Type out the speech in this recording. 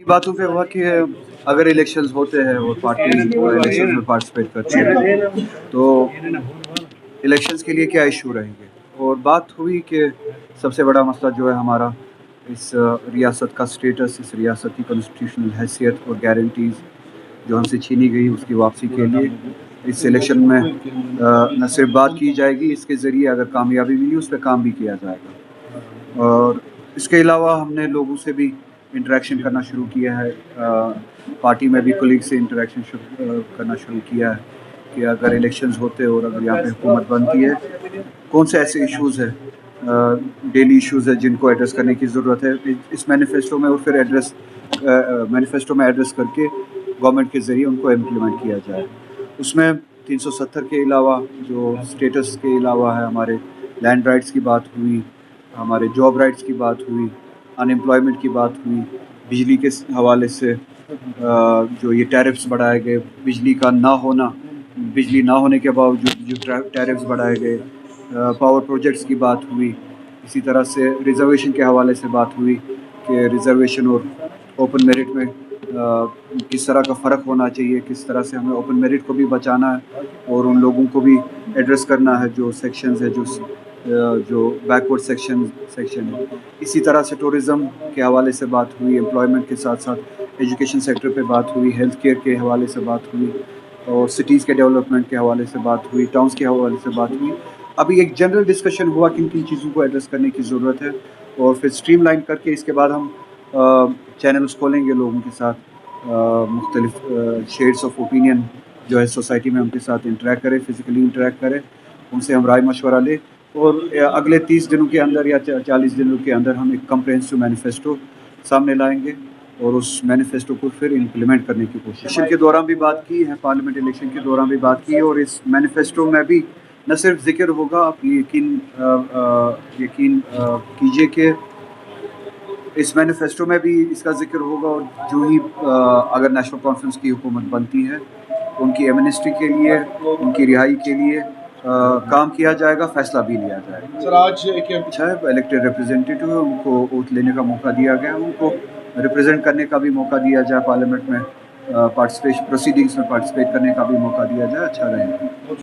बातों पे हुआ कि अगर इलेक्शंस होते हैं और पार्टी इलेक्शंस में पार्टिसिपेट करती है तो इलेक्शंस के लिए क्या इशू रहेंगे। और बात हुई कि सबसे बड़ा मसला जो है हमारा इस रियासत का स्टेटस, इस रियासत की कॉन्स्टिट्यूशनल हैसियत और गारंटीज़ जो हमसे छीनी गई उसकी वापसी के लिए इस इलेक्शन में न सिर्फ बात की जाएगी, इसके ज़रिए अगर कामयाबी मिली उस पर काम भी किया जाएगा। और इसके अलावा हमने लोगों से भी इंटरेक्शन करना शुरू किया है, पार्टी में भी कोलीग से इंटरेक्शन करना शुरू किया है कि अगर इलेक्शंस होते और अगर यहाँ पे हुकूमत बनती है कौन से ऐसे इश्यूज़ है, डेली इश्यूज़ है जिनको एड्रेस करने की ज़रूरत है इस मैनिफेस्टो में, और फिर मैनिफेस्टो में एड्रेस करके गवर्नमेंट के ज़रिए उनको इम्प्लीमेंट किया जाए। उसमें 370 के अलावा जो स्टेटस के अलावा है, हमारे लैंड राइट्स की बात हुई, हमारे जॉब राइट्स की बात हुई, अनएम्प्लॉयमेंट की बात हुई, बिजली के हवाले से जो ये टैरिफ्स बढ़ाए गए, बिजली ना होने के बावजूद जो टैरिफ्स बढ़ाए गए, पावर प्रोजेक्ट्स की बात हुई। इसी तरह से रिज़र्वेशन के हवाले से बात हुई कि रिज़र्वेशन और ओपन मेरिट में किस तरह का फ़र्क होना चाहिए, किस तरह से हमें ओपन मेरिट को भी बचाना है और उन लोगों को भी एड्रेस करना है जो सेक्शंस है, जो बैकवर्ड सेक्शन है। इसी तरह से टूरिज़्म के हवाले से बात हुई, एम्प्लॉयमेंट के साथ साथ एजुकेशन सेक्टर पे बात हुई, हेल्थ केयर के हवाले से बात हुई और सिटीज़ के डेवलपमेंट के हवाले से बात हुई, टाउन्स के हवाले से बात हुई। अभी एक जनरल डिस्कशन हुआ किन किन चीज़ों को एड्रेस करने की ज़रूरत है और फिर स्ट्रीमलाइन करके इसके बाद हम चैनल्स खोलेंगे लोगों के साथ, मुख्तलिफ शेड्स ऑफ ओपिनियन जो है सोसाइटी में उनके साथ इंटरेक्ट करें, फिज़िकली इंटरेक्ट करें, उनसे हम राय मशवरा लें और अगले 30 दिनों के अंदर या 40 दिनों के अंदर हम एक कम्प्रहेंसिव मैनिफेस्टो सामने लाएंगे और उस मैनिफेस्टो को फिर इम्प्लीमेंट करने की कोशिश। इलेक्शन के दौरान भी बात की है, पार्लियामेंट इलेक्शन के दौरान भी बात की है और इस मैनिफेस्टो में भी न सिर्फ जिक्र होगा, आप यकीन कीजिए कि इस मैनिफेस्टो में भी इसका जिक्र होगा और जो ही अगर नेशनल कॉन्फ्रेंस की हुकूमत बनती है उनकी एमनेस्टी के लिए, उनकी रिहाई के लिए काम किया जाएगा, फैसला भी लिया जाएगा। सर आज क्या अच्छा है, इलेक्टेड रिप्रेजेंटेटिव है, उनको वोट लेने का मौका दिया गया, उनको रिप्रेजेंट करने का भी मौका दिया जाए, पार्लियामेंट में प्रोसीडिंग्स में पार्टिसिपेट करने का भी मौका दिया जाए, अच्छा रहेगा।